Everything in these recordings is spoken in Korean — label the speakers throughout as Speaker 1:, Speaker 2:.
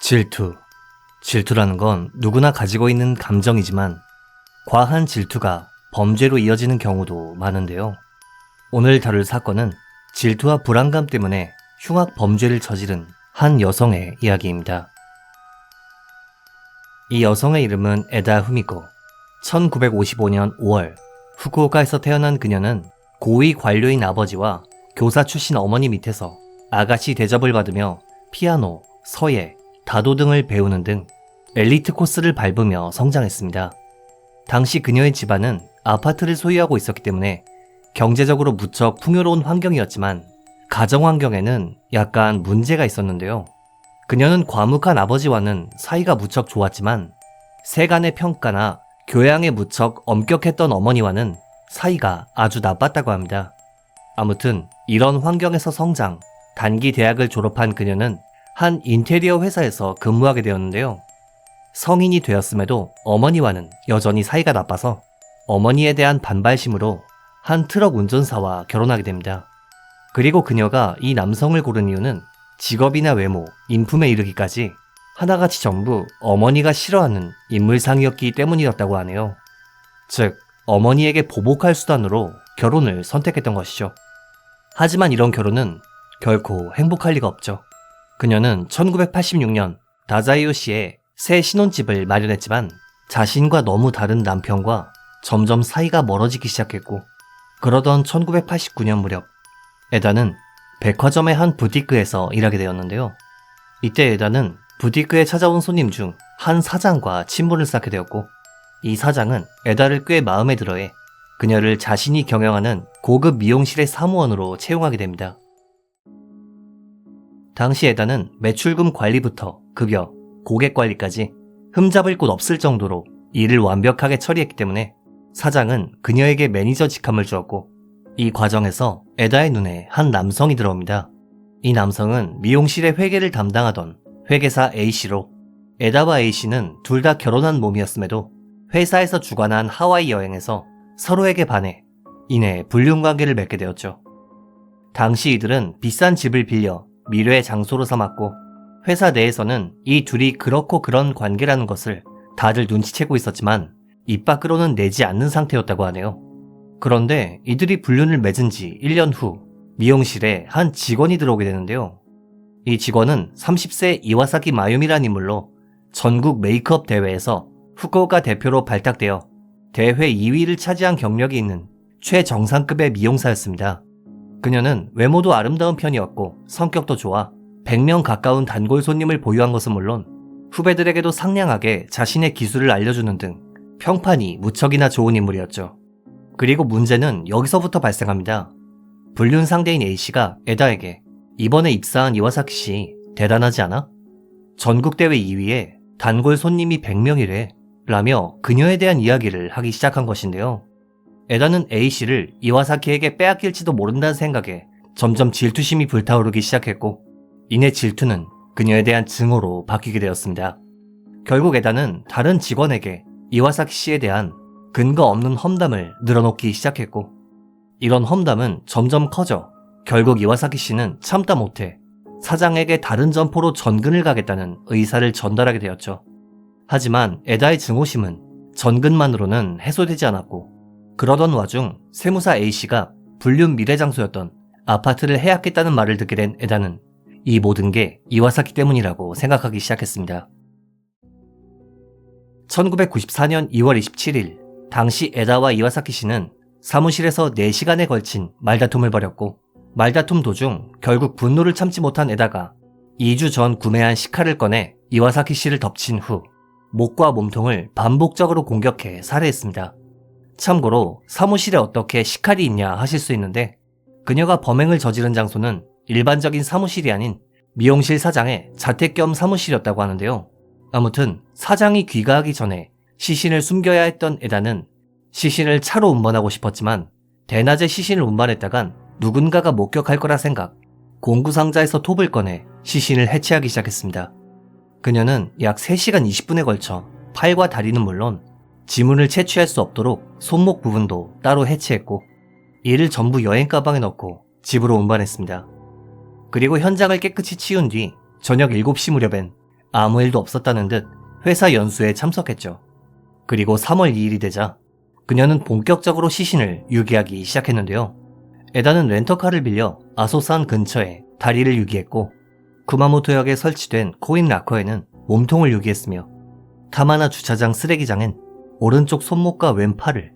Speaker 1: 질투. 질투라는 건 누구나 가지고 있는 감정이지만 과한 질투가 범죄로 이어지는 경우도 많은데요. 오늘 다룰 사건은 질투와 불안감 때문에 흉악 범죄를 저지른 한 여성의 이야기입니다. 이 여성의 이름은 에다 후미코. 1955년 5월 후쿠오카에서 태어난 그녀는 고위 관료인 아버지와 교사 출신 어머니 밑에서 아가씨 대접을 받으며 피아노, 서예, 다도 등을 배우는 등 엘리트 코스를 밟으며 성장했습니다. 당시 그녀의 집안은 아파트를 소유하고 있었기 때문에 경제적으로 무척 풍요로운 환경이었지만 가정 환경에는 약간 문제가 있었는데요. 그녀는 과묵한 아버지와는 사이가 무척 좋았지만 세간의 평가나 교양에 무척 엄격했던 어머니와는 사이가 아주 나빴다고 합니다. 아무튼 이런 환경에서 성장, 단기 대학을 졸업한 그녀는 한 인테리어 회사에서 근무하게 되었는데요. 성인이 되었음에도 어머니와는 여전히 사이가 나빠서 어머니에 대한 반발심으로 한 트럭 운전사와 결혼하게 됩니다. 그리고 그녀가 이 남성을 고른 이유는 직업이나 외모, 인품에 이르기까지 하나같이 전부 어머니가 싫어하는 인물상이었기 때문이었다고 하네요. 즉, 어머니에게 보복할 수단으로 결혼을 선택했던 것이죠. 하지만 이런 결혼은 결코 행복할 리가 없죠. 그녀는 1986년 다자이오시에 새 신혼집을 마련했지만 자신과 너무 다른 남편과 점점 사이가 멀어지기 시작했고, 그러던 1989년 무렵 에다는 백화점의 한 부티크에서 일하게 되었는데요. 이때 에다는 부티크에 찾아온 손님 중 한 사장과 친분을 쌓게 되었고, 이 사장은 에다를 꽤 마음에 들어해 그녀를 자신이 경영하는 고급 미용실의 사무원으로 채용하게 됩니다. 당시 에다는 매출금 관리부터 급여, 고객 관리까지 흠잡을 곳 없을 정도로 일을 완벽하게 처리했기 때문에 사장은 그녀에게 매니저 직함을 주었고, 이 과정에서 에다의 눈에 한 남성이 들어옵니다. 이 남성은 미용실의 회계를 담당하던 회계사 A씨로, 에다와 A씨는 둘 다 결혼한 몸이었음에도 회사에서 주관한 하와이 여행에서 서로에게 반해 이내 불륜관계를 맺게 되었죠. 당시 이들은 비싼 집을 빌려 미뢰의 장소로 삼았고, 회사 내에서는 이 둘이 그렇고 그런 관계라는 것을 다들 눈치채고 있었지만 입 밖으로는 내지 않는 상태였다고 하네요. 그런데 이들이 불륜을 맺은 지 1년 후 미용실에 한 직원이 들어오게 되는데요. 이 직원은 30세 이와사키 마유미라는 인물로 전국 메이크업 대회에서 후쿠오카 대표로 발탁되어 대회 2위를 차지한 경력이 있는 최정상급의 미용사였습니다. 그녀는 외모도 아름다운 편이었고 성격도 좋아 100명 가까운 단골 손님을 보유한 것은 물론 후배들에게도 상냥하게 자신의 기술을 알려주는 등 평판이 무척이나 좋은 인물이었죠. 그리고 문제는 여기서부터 발생합니다. 불륜 상대인 A씨가 에다에게 이번에 입사한 이와사키 씨 대단하지 않아? 전국대회 2위에 단골 손님이 100명이래 라며 그녀에 대한 이야기를 하기 시작한 것인데요. 에다는 A씨를 이와사키에게 빼앗길지도 모른다는 생각에 점점 질투심이 불타오르기 시작했고, 이내 질투는 그녀에 대한 증오로 바뀌게 되었습니다. 결국 에다는 다른 직원에게 이와사키 씨에 대한 근거 없는 험담을 늘어놓기 시작했고, 이런 험담은 점점 커져 결국 이와사키 씨는 참다 못해 사장에게 다른 점포로 전근을 가겠다는 의사를 전달하게 되었죠. 하지만 에다의 증오심은 전근만으로는 해소되지 않았고, 그러던 와중 세무사 A씨가 불륜 미래 장소였던 아파트를 해약했다는 말을 듣게 된 에다는 이 모든 게 이와사키 때문이라고 생각하기 시작했습니다. 1994년 2월 27일, 당시 에다와 이와사키 씨는 사무실에서 4시간에 걸친 말다툼을 벌였고, 말다툼 도중 결국 분노를 참지 못한 에다가 2주 전 구매한 시칼을 꺼내 이와사키 씨를 덮친 후 목과 몸통을 반복적으로 공격해 살해했습니다. 참고로 사무실에 어떻게 시칼이 있냐 하실 수 있는데, 그녀가 범행을 저지른 장소는 일반적인 사무실이 아닌 미용실 사장의 자택 겸 사무실이었다고 하는데요. 아무튼 사장이 귀가하기 전에 시신을 숨겨야 했던 에다는 시신을 차로 운반하고 싶었지만 대낮에 시신을 운반했다간 누군가가 목격할 거라 생각, 공구상자에서 톱을 꺼내 시신을 해체하기 시작했습니다. 그녀는 약 3시간 20분에 걸쳐 팔과 다리는 물론 지문을 채취할 수 없도록 손목 부분도 따로 해체했고, 이를 전부 여행 가방에 넣고 집으로 운반했습니다. 그리고 현장을 깨끗이 치운 뒤 저녁 7시 무렵엔 아무 일도 없었다는 듯 회사 연수에 참석했죠. 그리고 3월 2일이 되자 그녀는 본격적으로 시신을 유기하기 시작했는데요. 에다는 렌터카를 빌려 아소산 근처에 다리를 유기했고 쿠마모토역에 설치된 코인 락커에는 몸통을 유기했으며 타마나 주차장 쓰레기장엔 오른쪽 손목과 왼팔을,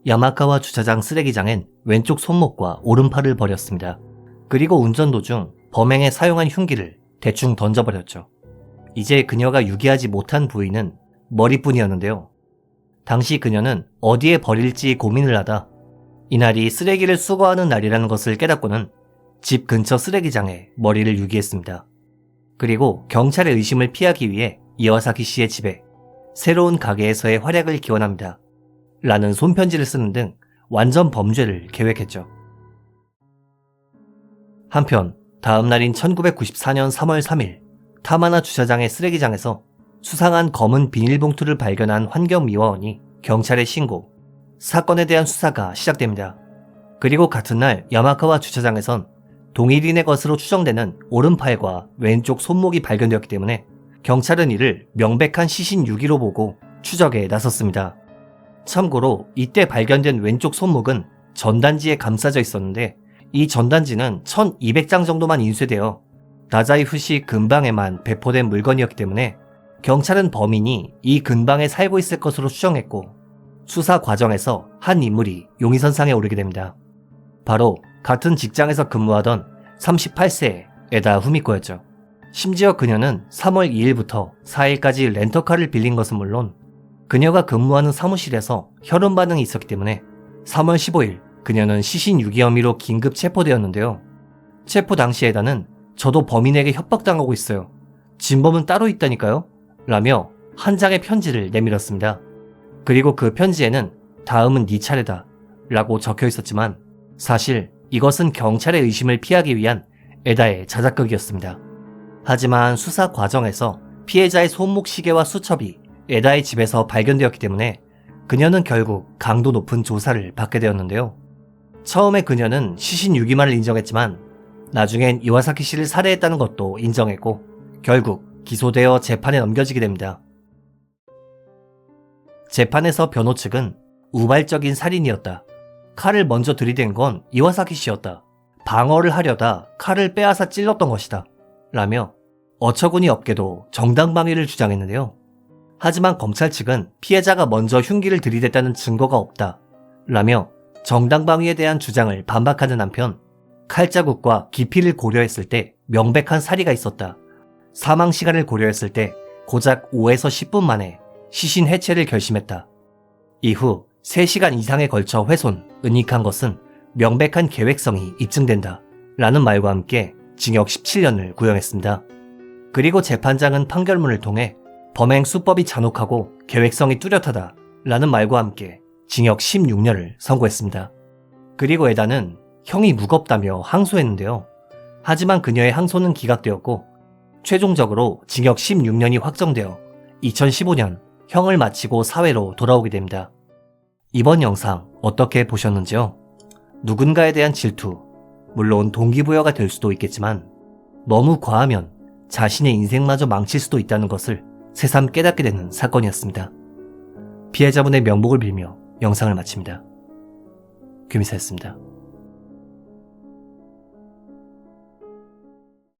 Speaker 1: 야마카와 주차장 쓰레기장엔 왼쪽 손목과 오른팔을 버렸습니다. 그리고 운전 도중 범행에 사용한 흉기를 대충 던져버렸죠. 이제 그녀가 유기하지 못한 부위는 머리뿐이었는데요. 당시 그녀는 어디에 버릴지 고민을 하다 이날이 쓰레기를 수거하는 날이라는 것을 깨닫고는 집 근처 쓰레기장에 머리를 유기했습니다. 그리고 경찰의 의심을 피하기 위해 이와사키 씨의 집에 새로운 가게에서의 활약을 기원합니다. 라는 손편지를 쓰는 등 완전 범죄를 계획했죠. 한편 다음 날인 1994년 3월 3일 타마나 주차장의 쓰레기장에서 수상한 검은 비닐봉투를 발견한 환경미화원이 경찰에 신고, 사건에 대한 수사가 시작됩니다. 그리고 같은 날 야마카와 주차장에선 동일인의 것으로 추정되는 오른팔과 왼쪽 손목이 발견되었기 때문에 경찰은 이를 명백한 시신 유기로 보고 추적에 나섰습니다. 참고로 이때 발견된 왼쪽 손목은 전단지에 감싸져 있었는데 이 전단지는 1200장 정도만 인쇄되어 다자이 후시 근방에만 배포된 물건이었기 때문에 경찰은 범인이 이 근방에 살고 있을 것으로 추정했고 수사 과정에서 한 인물이 용의선상에 오르게 됩니다. 바로 같은 직장에서 근무하던 38세의 에다 후미코였죠. 심지어 그녀는 3월 2일부터 4일까지 렌터카를 빌린 것은 물론 그녀가 근무하는 사무실에서 혈흔 반응이 있었기 때문에 3월 15일 그녀는 시신 유기 혐의로 긴급 체포되었는데요. 체포 당시 에다는 저도 범인에게 협박당하고 있어요. 진범은 따로 있다니까요? 라며 한 장의 편지를 내밀었습니다. 그리고 그 편지에는 다음은 네 차례다 라고 적혀 있었지만 사실 이것은 경찰의 의심을 피하기 위한 에다의 자작극이었습니다. 하지만 수사 과정에서 피해자의 손목 시계와 수첩이 에다의 집에서 발견되었기 때문에 그녀는 결국 강도 높은 조사를 받게 되었는데요. 처음에 그녀는 시신 유기만을 인정했지만 나중엔 이와사키 씨를 살해했다는 것도 인정했고 결국 기소되어 재판에 넘겨지게 됩니다. 재판에서 변호 측은 우발적인 살인이었다. 칼을 먼저 들이댄 건 이와사키 씨였다. 방어를 하려다 칼을 빼앗아 찔렀던 것이다. 라며 어처구니 없게도 정당방위를 주장했는데요. 하지만 검찰 측은 피해자가 먼저 흉기를 들이댔다는 증거가 없다. 라며 정당방위에 대한 주장을 반박하는 한편 칼자국과 깊이를 고려했을 때 명백한 사리가 있었다. 사망 시간을 고려했을 때 고작 5에서 10분 만에 시신 해체를 결심했다. 이후 3시간 이상에 걸쳐 훼손, 은닉한 것은 명백한 계획성이 입증된다. 라는 말과 함께 징역 17년을 구형했습니다. 그리고 재판장은 판결문을 통해 범행 수법이 잔혹하고 계획성이 뚜렷하다. 라는 말과 함께 징역 16년을 선고했습니다. 그리고 에다는 형이 무겁다며 항소했는데요. 하지만 그녀의 항소는 기각되었고 최종적으로 징역 16년이 확정되어 2015년 형을 마치고 사회로 돌아오게 됩니다. 이번 영상 어떻게 보셨는지요? 누군가에 대한 질투, 물론 동기부여가 될 수도 있겠지만 너무 과하면 자신의 인생마저 망칠 수도 있다는 것을 새삼 깨닫게 되는 사건이었습니다. 피해자분의 명복을 빌며 영상을 마칩니다. 규미사였습니다.